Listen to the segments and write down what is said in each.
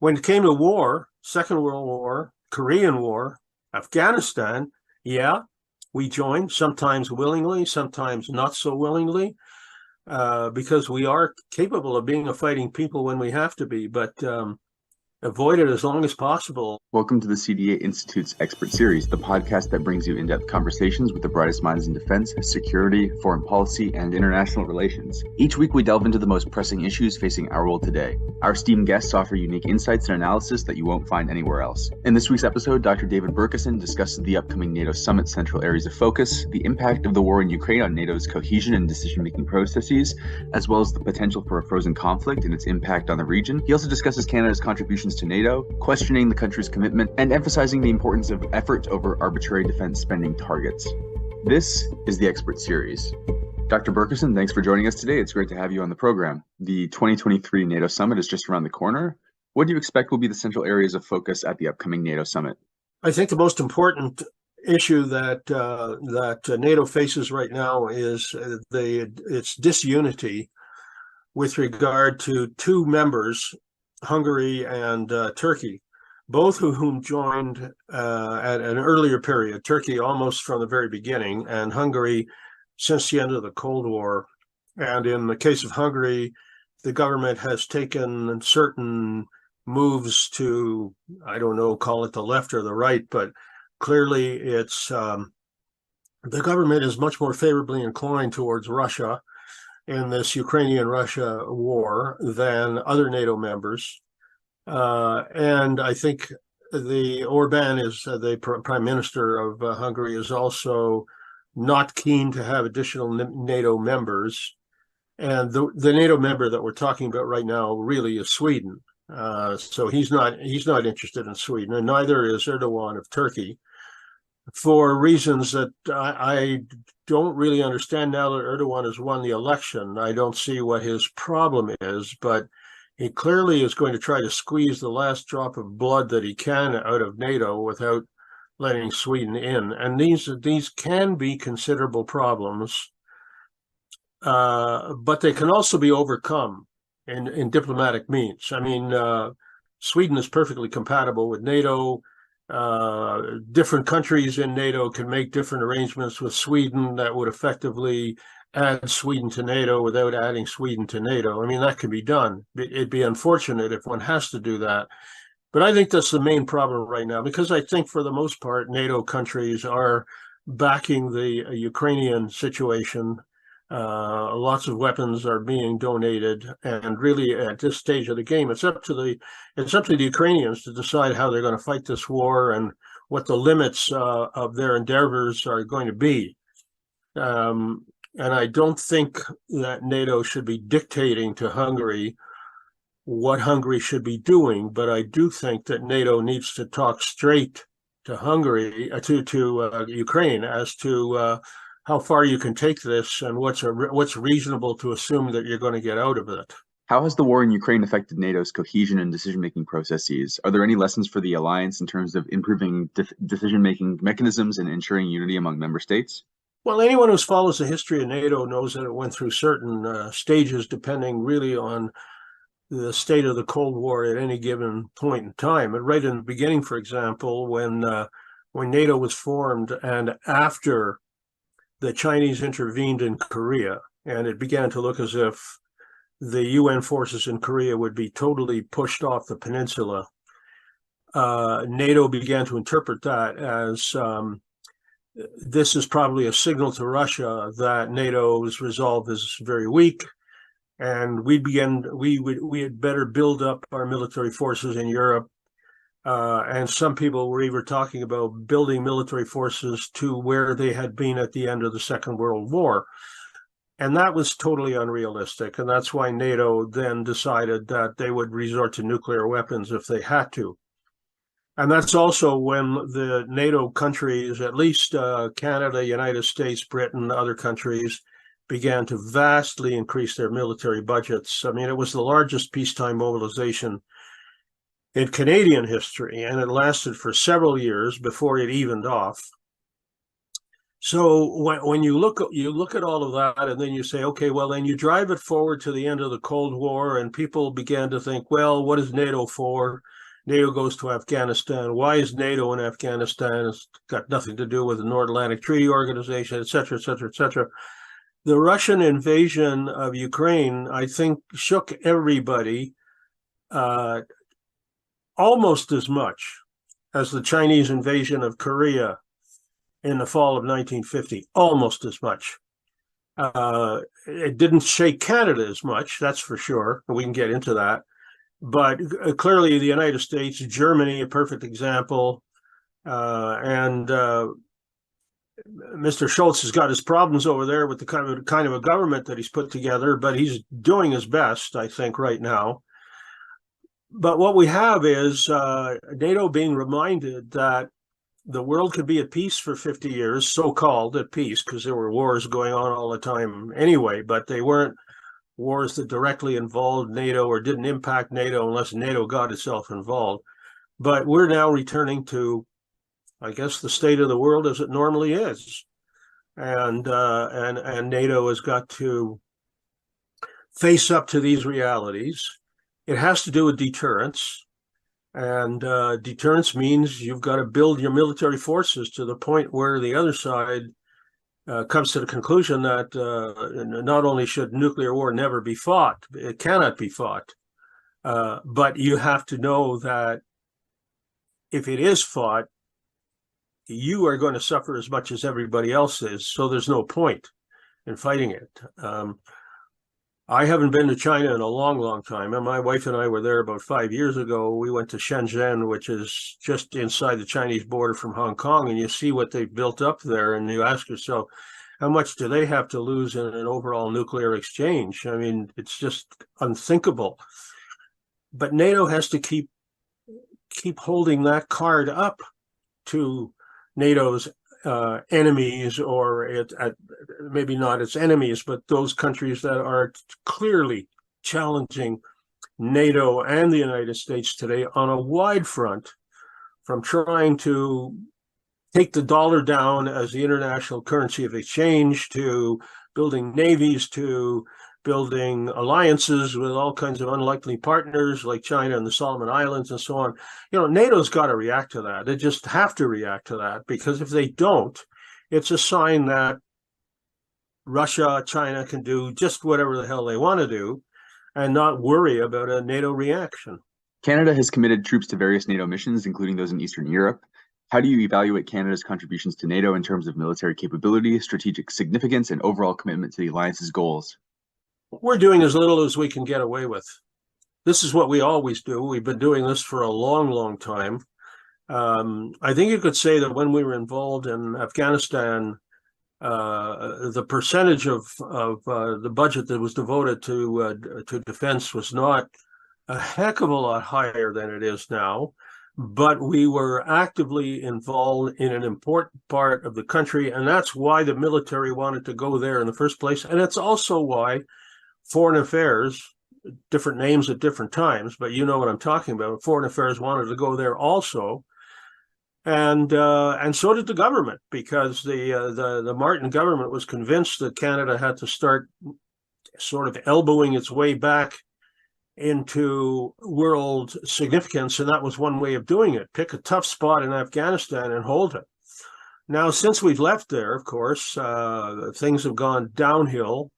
when it came to war, Second World War, Korean War, Afghanistan, yeah, we joined, sometimes willingly, sometimes not so willingly, because we are capable of being a fighting people when we have to be, but avoid it as long as possible. Welcome to the CDA Institute's Expert Series, the podcast that brings you in-depth conversations with the brightest minds in defense, security, foreign policy, and international relations. Each week, we delve into the most pressing issues facing our world today. Our esteemed guests offer unique insights and analysis that you won't find anywhere else. In this week's episode, Dr. David Bercuson discusses the upcoming NATO summit central areas of focus, the impact of the war in Ukraine on NATO's cohesion and decision-making processes, as well as the potential for a frozen conflict and its impact on the region. He also discusses Canada's contributions to NATO, questioning the country's commitment, and emphasizing the importance of effort over arbitrary defense spending targets. This is the Expert Series. Dr. Bercuson, thanks for joining us today. It's great to have you on the program. The 2023 NATO Summit is just around the corner. What do you expect will be the central areas of focus at the upcoming NATO Summit? I think the most important issue that NATO faces right now is its disunity with regard to two members, Hungary and Turkey, both of whom joined at an earlier period. Turkey almost from the very beginning, and Hungary since the end of the Cold War. And in the case of Hungary, the government has taken certain moves to, I don't know, call it the left or the right, but clearly it's the government is much more favorably inclined towards Russia in this Ukrainian-Russia war than other NATO members. And I think Orban is the prime minister of Hungary is also not keen to have additional NATO members. And the NATO member that we're talking about right now really is Sweden. So he's not interested in Sweden, and neither is Erdogan of Turkey, for reasons that I don't really understand now that Erdogan has won the election. I don't see what his problem is, but he clearly is going to try to squeeze the last drop of blood that he can out of NATO without letting Sweden in. And these can be considerable problems, but they can also be overcome in diplomatic means. I mean, Sweden is perfectly compatible with NATO. Different countries in NATO can make different arrangements with Sweden that would effectively add Sweden to NATO without adding Sweden to NATO. I mean, that can be done. It'd be unfortunate if one has to do that. But I think that's the main problem right now, because I think for the most part, NATO countries are backing the Ukrainian situation. Lots of weapons are being donated, and really at this stage of the game, it's up to the Ukrainians to decide how they're going to fight this war and what the limits of their endeavors are going to be. And I don't think that NATO should be dictating to Hungary what Hungary should be doing, but I do think that NATO needs to talk straight to Hungary, to Ukraine, as to how far you can take this and what's reasonable to assume that you're going to get out of it. How has the war in Ukraine affected NATO's cohesion and decision-making processes? Are there any lessons for the alliance in terms of improving decision-making mechanisms and ensuring unity among member states? Well, anyone who follows the history of NATO knows that it went through certain stages depending really on the state of the Cold War at any given point in time. And right in the beginning, for example, when NATO was formed and after the Chinese intervened in Korea, and it began to look as if the UN forces in Korea would be totally pushed off the peninsula, NATO began to interpret that as this is probably a signal to Russia that NATO's resolve is very weak, and we had better build up our military forces in Europe. And some people were even talking about building military forces to where they had been at the end of the Second World War. And that was totally unrealistic. And that's why NATO then decided that they would resort to nuclear weapons if they had to. And that's also when the NATO countries, at least Canada, United States, Britain, other countries, began to vastly increase their military budgets. I mean, it was the largest peacetime mobilization in Canadian history, and it lasted for several years before it evened off. So when you look at all of that, and then you say, okay, well, then you drive it forward to the end of the Cold War, and people began to think, well, what is NATO for? NATO goes to Afghanistan. Why is NATO in Afghanistan? It's got nothing to do with the North Atlantic Treaty Organization, et cetera, et cetera, et cetera. The Russian invasion of Ukraine, I think, shook everybody almost as much as the Chinese invasion of Korea in the fall of 1950, almost as much. It didn't shake Canada as much, that's for sure. We can get into that. But clearly the United States, Germany, a perfect example. And Mr. Schultz has got his problems over there with the kind of a government that he's put together, but he's doing his best, I think, right now. But what we have is NATO being reminded that the world could be at peace for 50 years, so-called at peace, because there were wars going on all the time anyway, but they weren't wars that directly involved NATO or didn't impact NATO unless NATO got itself involved. But we're now returning to, I guess, the state of the world as it normally is. And NATO has got to face up to these realities. It has to do with deterrence. And deterrence means you've got to build your military forces to the point where the other side comes to the conclusion that not only should nuclear war never be fought, it cannot be fought, but you have to know that if it is fought, you are going to suffer as much as everybody else is, so there's no point in fighting it. I haven't been to China in a long, long time, and my wife and I were there about 5 years ago. We went to Shenzhen, which is just inside the Chinese border from Hong Kong, and you see what they've built up there, and you ask yourself, how much do they have to lose in an overall nuclear exchange? I mean, it's just unthinkable. But NATO has to keep holding that card up to NATO's enemies, or maybe not its enemies, but those countries that are clearly challenging NATO and the United States today on a wide front, from trying to take the dollar down as the international currency of exchange, to building navies, to building alliances with all kinds of unlikely partners like China and the Solomon Islands and so on. You know, NATO's got to react to that. They just have to react to that, because if they don't, it's a sign that Russia, China can do just whatever the hell they want to do and not worry about a NATO reaction. Canada has committed troops to various NATO missions, including those in Eastern Europe. How do you evaluate Canada's contributions to NATO in terms of military capability, strategic significance, and overall commitment to the alliance's goals? We're doing as little as we can get away with. This is what we always do. We've been doing this for a long, long time. I think you could say that when we were involved in Afghanistan, the percentage of the budget that was devoted to defense was not a heck of a lot higher than it is now. But we were actively involved in an important part of the country, and that's why the military wanted to go there in the first place. And it's also why Foreign Affairs, different names at different times, but you know what I'm talking about. Foreign Affairs wanted to go there also, and so did the government, because the Martin government was convinced that Canada had to start sort of elbowing its way back into world significance, and that was one way of doing it. Pick a tough spot in Afghanistan and hold it. Now, since we've left there, of course, things have gone downhill.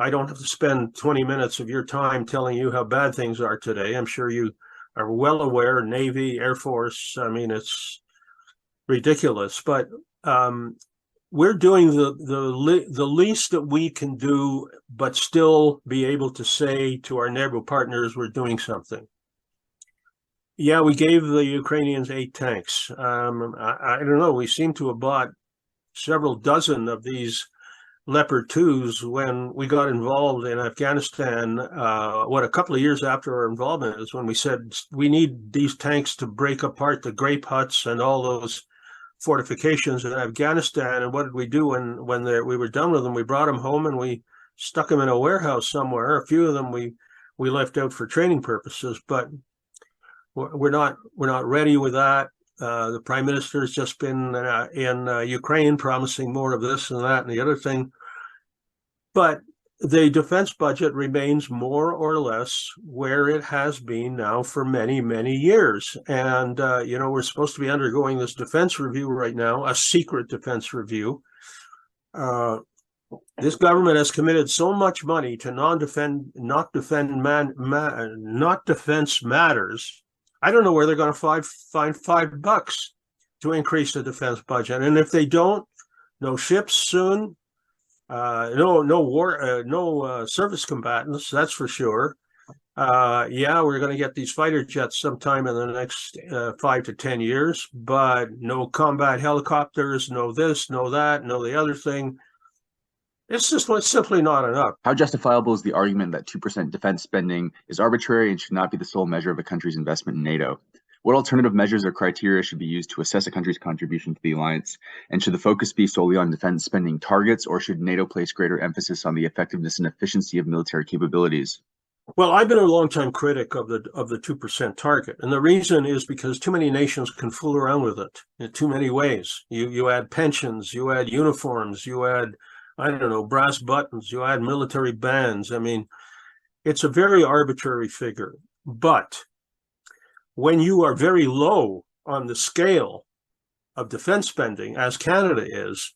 I don't have to spend 20 minutes of your time telling you how bad things are today. I'm sure you are well aware, Navy, Air Force, I mean, it's ridiculous. But we're doing the least that we can do, but still be able to say to our neighbor partners, we're doing something. Yeah, we gave the Ukrainians 8 tanks. I don't know, we seem to have bought several dozen of these Leopard 2s when we got involved in Afghanistan. A couple of years after our involvement is when we said, we need these tanks to break apart the grape huts and all those fortifications in Afghanistan. And what did we do when we were done with them? We brought them home and we stuck them in a warehouse somewhere. A few of them we left out for training purposes, but we're not ready with that. The prime minister has just been in Ukraine promising more of this and that and the other thing. But the defense budget remains more or less where it has been now for many, many years. And, we're supposed to be undergoing this defense review right now, a secret defense review. This government has committed so much money to not defense matters. I don't know where they're going to find $5 to increase the defense budget. And if they don't, no ships soon. No service combatants, that's for sure. We're going to get these fighter jets sometime in the next 5 to 10 years, but no combat helicopters, no this, no that, no the other thing. It's simply not enough. How justifiable is the argument that 2% defense spending is arbitrary and should not be the sole measure of a country's investment in NATO? What alternative measures or criteria should be used to assess a country's contribution to the alliance? And should the focus be solely on defense spending targets, or should NATO place greater emphasis on the effectiveness and efficiency of military capabilities? Well, I've been a longtime critic of the 2% target. And the reason is because too many nations can fool around with it in too many ways. You add pensions, you add uniforms, you add, brass buttons, you add military bands. I mean, it's a very arbitrary figure. But when you are very low on the scale of defense spending, as Canada is,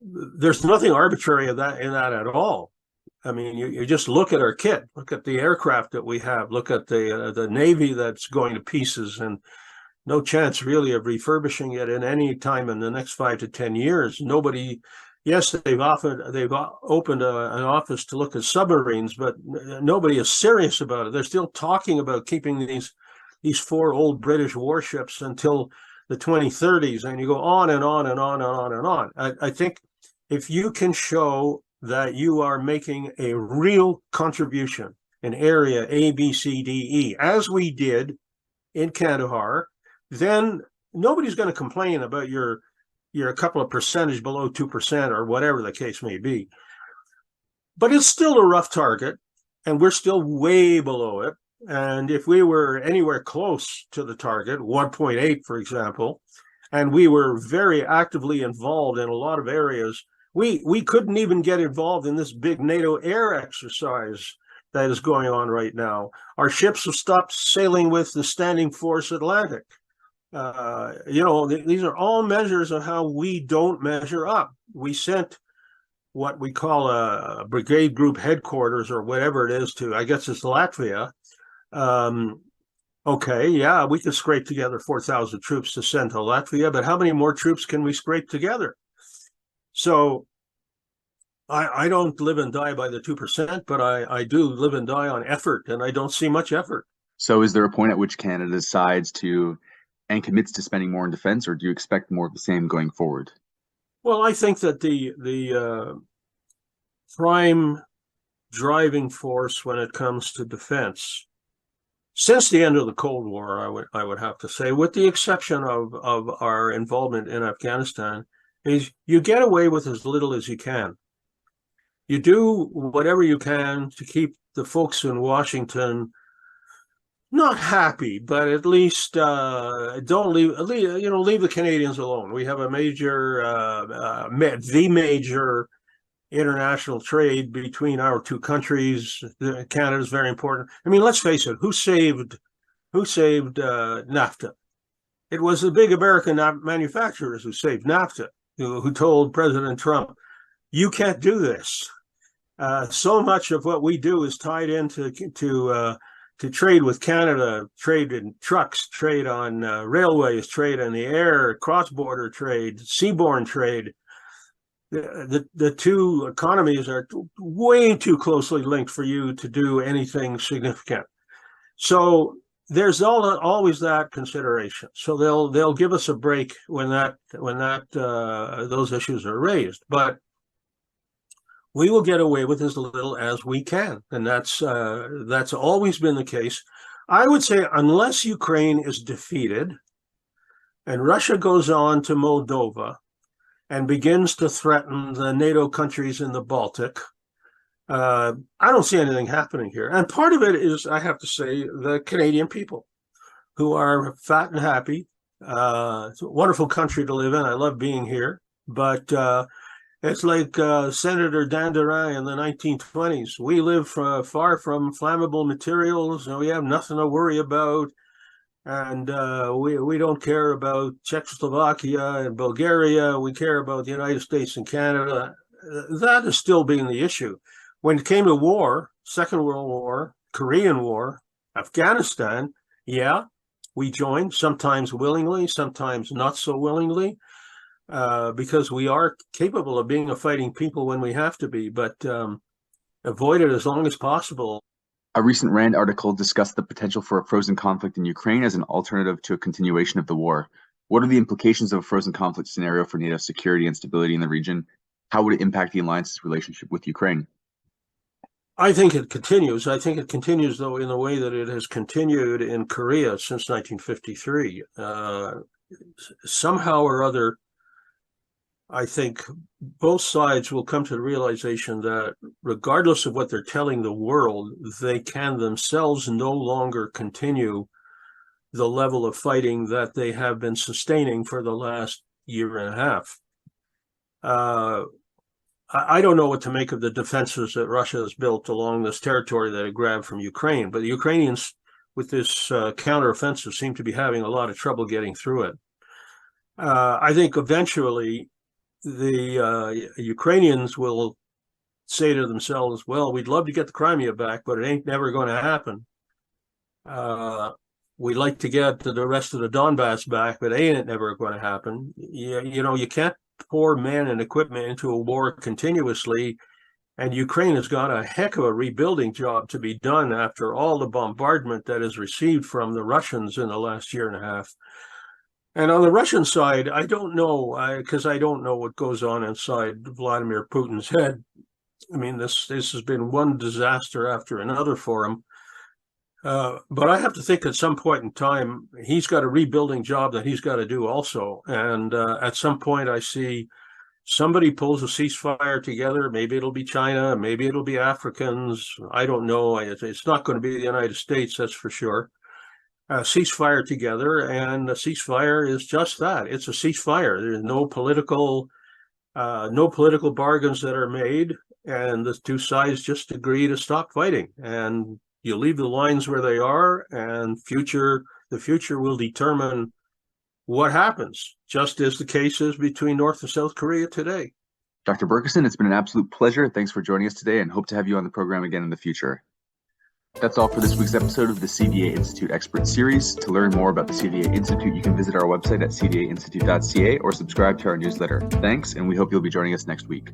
there's nothing arbitrary in that at all. I mean, you just look at our kit, look at the aircraft that we have, look at the Navy that's going to pieces, and no chance really of refurbishing it in any time in the next 5 to 10 years. Nobody. Yes, they've opened an office to look at submarines, but nobody is serious about it. They're still talking about keeping these 4 old British warships until the 2030s, and you go on and on and on and on and on. I think if you can show that you are making a real contribution in area A, B, C, D, E, as we did in Kandahar, then nobody's going to complain about you're a couple of percentage below 2% or whatever the case may be. But it's still a rough target, and we're still way below it. And if we were anywhere close to the target, 1.8, for example, and we were very actively involved in a lot of areas, we couldn't even get involved in this big NATO air exercise that is going on right now. Our ships have stopped sailing with the Standing Force Atlantic. These are all measures of how we don't measure up. We sent what we call a brigade group headquarters or whatever it is to, I guess it's Latvia. We could scrape together 4,000 troops to send to Latvia, but how many more troops can we scrape together? So I don't live and die by the 2%, but I do live and die on effort, and I don't see much effort. So is there a point at which Canada decides to and commits to spending more in defense, or do you expect more of the same going forward? Well, I think that the prime driving force when it comes to defense, since the end of the Cold War, I would have to say, with the exception of our involvement in Afghanistan, is you get away with as little as you can. You do whatever you can to keep the folks in Washington not happy, but at least don't leave the Canadians alone. We have a major international trade between our two countries. Canada is very important. I mean, let's face it, who saved NAFTA? It was the big American manufacturers who saved NAFTA, who told President Trump, you can't do this. So much of what we do is tied into to trade with Canada, trade in trucks, trade on railways, trade in the air, cross-border trade, seaborne trade. The two economies are way too closely linked for you to do anything significant. So there's always that consideration. So they'll give us a break when those issues are raised, but we will get away with as little as we can, and that's always been the case. I would say unless Ukraine is defeated and Russia goes on to Moldova and begins to threaten the NATO countries in the Baltic, I don't see anything happening here. And part of it is, I have to say, the Canadian people who are fat and happy It's a wonderful country to live in. I love being here, but it's like Senator Dandurand in the 1920s. We live far from flammable materials, and we have nothing to worry about. And we don't care about Czechoslovakia and Bulgaria. We care about the United States and Canada. That is still being the issue. When it came to war, Second World War, Korean War, Afghanistan, yeah, we joined, sometimes willingly, sometimes not so willingly, because we are capable of being a fighting people when we have to be, but avoid it as long as possible. A recent RAND article discussed the potential for a frozen conflict in Ukraine as an alternative to a continuation of the war. What are the implications of a frozen conflict scenario for NATO security and stability in the region? How would it impact the alliance's relationship with Ukraine? I think it continues. I think it continues, though, in the way that it has continued in Korea since 1953. Somehow or other, I think both sides will come to the realization that regardless of what they're telling the world, they can themselves no longer continue the level of fighting that they have been sustaining for the last year and a half. I don't know what to make of the defenses that Russia has built along this territory that it grabbed from Ukraine, but the Ukrainians with this counteroffensive seem to be having a lot of trouble getting through it. I think eventually the Ukrainians will say to themselves, well, we'd love to get the Crimea back, but it ain't never going to happen. We'd like to get the rest of the Donbass back, but ain't never going to happen. You can't pour men and equipment into a war continuously, and Ukraine has got a heck of a rebuilding job to be done after all the bombardment that is received from the Russians in the last year and a half. And on the Russian side, I don't know, because I don't know what goes on inside Vladimir Putin's head. I mean, this has been one disaster after another for him. But I have to think at some point in time, he's got a rebuilding job that he's got to do also. And at some point, I see somebody pulls a ceasefire together. Maybe it'll be China. Maybe it'll be Africans. I don't know. It's not going to be the United States, that's for sure. Ceasefire together. And a ceasefire is just that. It's a ceasefire. There's no political bargains that are made. And the two sides just agree to stop fighting. And you leave the lines where they are, and the future will determine what happens, just as the case is between North and South Korea today. Dr. Bercuson, it's been an absolute pleasure. Thanks for joining us today, and hope to have you on the program again in the future. That's all for this week's episode of the CDA Institute Expert Series. To learn more about the CDA Institute, you can visit our website at cdainstitute.ca or subscribe to our newsletter. Thanks, and we hope you'll be joining us next week.